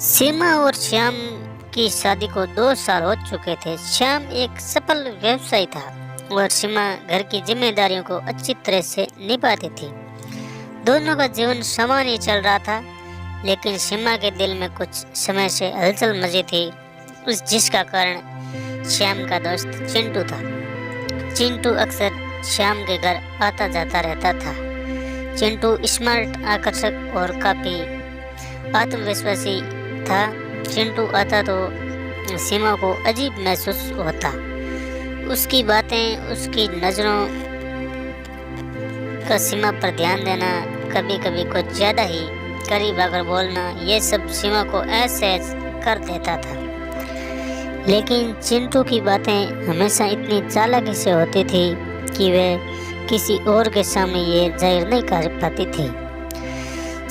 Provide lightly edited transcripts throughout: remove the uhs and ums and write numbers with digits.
सीमा और श्याम की शादी को 2 साल हो चुके थे। श्याम एक सफल व्यवसायी था और सीमा घर की जिम्मेदारियों को अच्छी तरह से निभाती थी। दोनों का जीवन सामान्य चल रहा था, लेकिन सीमा के दिल में कुछ समय से हलचल मची थी, जिसका कारण श्याम का दोस्त चिंटू था। चिंटू अक्सर श्याम के घर आता जाता रहता था। चिंटू स्मार्ट, आकर्षक और काफी आत्मविश्वासी था। चिंटू आता तो सीमा को अजीब महसूस होता। उसकी बातें, उसकी नजरों का सीमा पर ध्यान देना, कभी कभी कुछ ज्यादा ही करीब आकर बोलना, ये सब सीमा को असहज कर देता था। लेकिन चिंटू की बातें हमेशा इतनी चालाकी से होती थी कि वह किसी और के सामने ये जाहिर नहीं कर पाती थी।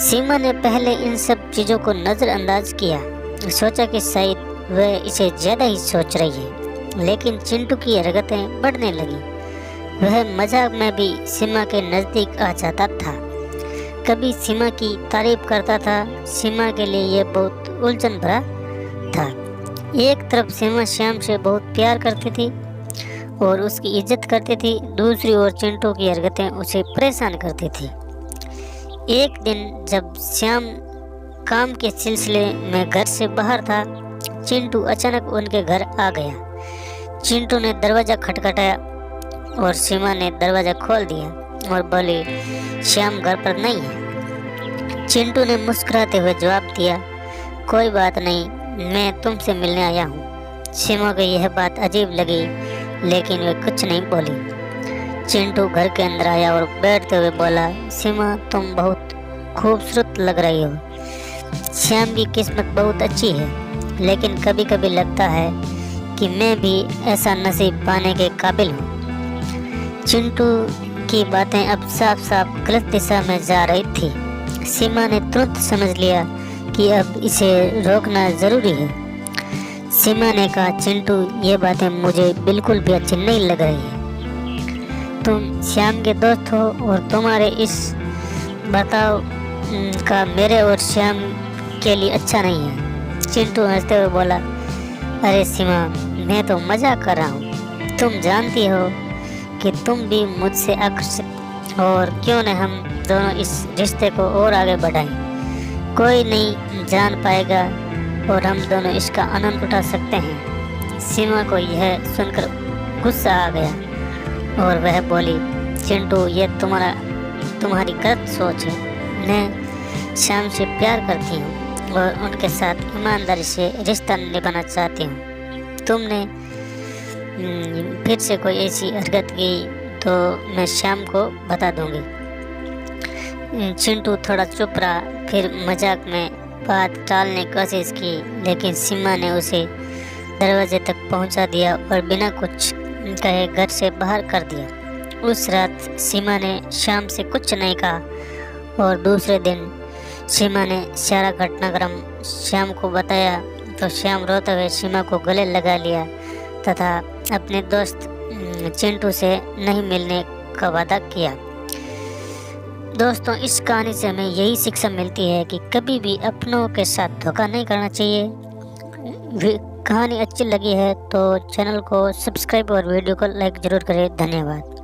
सीमा ने पहले इन सब चीज़ों को नज़रअंदाज किया, सोचा कि शायद वह इसे ज़्यादा ही सोच रही है। लेकिन चिंटू की हरकतें बढ़ने लगी। वह मजाक में भी सीमा के नज़दीक आ जाता था, कभी सीमा की तारीफ करता था। सीमा के लिए यह बहुत उलझन भरा था। एक तरफ सीमा श्याम से बहुत प्यार करती थी और उसकी इज्जत करती थी, दूसरी ओर चिंटू की हरकतें उसे परेशान करती थी। एक दिन जब श्याम काम के सिलसिले में घर से बाहर था, चिंटू अचानक उनके घर आ गया। चिंटू ने दरवाज़ा खटखटाया और सीमा ने दरवाज़ा खोल दिया और बोली, श्याम घर पर नहीं है। चिंटू ने मुस्कुराते हुए जवाब दिया, कोई बात नहीं, मैं तुमसे मिलने आया हूँ। सीमा को यह बात अजीब लगी, लेकिन वे कुछ नहीं बोली। चिंटू घर के अंदर आया और बैठते हुए बोला, सीमा तुम बहुत खूबसूरत लग रही हो। श्याम की किस्मत बहुत अच्छी है, लेकिन कभी कभी लगता है कि मैं भी ऐसा नसीब पाने के काबिल हूँ। चिंटू की बातें अब साफ साफ गलत दिशा में जा रही थी। सीमा ने तुरंत समझ लिया कि अब इसे रोकना ज़रूरी है। सीमा ने कहा, चिंटू ये बातें मुझे बिल्कुल भी अच्छी नहीं लग रही है। तुम श्याम के दोस्त हो और तुम्हारे इस बर्ताव का मेरे और श्याम के लिए अच्छा नहीं है। चिंटू हंसते हुए बोला, अरे सीमा, मैं तो मजाक कर रहा हूँ। तुम जानती हो कि तुम भी मुझसे आकर्षित, और क्यों न हम दोनों इस रिश्ते को और आगे बढ़ाएं। कोई नहीं जान पाएगा और हम दोनों इसका आनंद उठा सकते हैं। सीमा को यह सुनकर गुस्सा आ गया और वह बोली, चिंटू ये तुम्हारी गलत सोच है। मैं श्याम से प्यार करती हूँ और उनके साथ ईमानदारी से रिश्ता निभाना चाहती हूँ। तुमने फिर से कोई ऐसी हरकत की तो मैं श्याम को बता दूंगी। चिंटू थोड़ा चुप रहा, फिर मजाक में बात टालने की कोशिश की, लेकिन सीमा ने उसे दरवाजे तक पहुंचा दिया और बिना कुछ कहे घर से बाहर कर दिया। उस रात सीमा ने श्याम से कुछ नहीं कहा और दूसरे दिन सीमा ने सारा घटनाक्रम श्याम को बताया तो श्याम रोते हुए सीमा को गले लगा लिया तथा अपने दोस्त चिंटू से नहीं मिलने का वादा किया। दोस्तों, इस कहानी से हमें यही शिक्षा मिलती है कि कभी भी अपनों के साथ धोखा नहीं करना चाहिए। कहानी अच्छी लगी है तो चैनल को सब्सक्राइब और वीडियो को लाइक ज़रूर करें। धन्यवाद।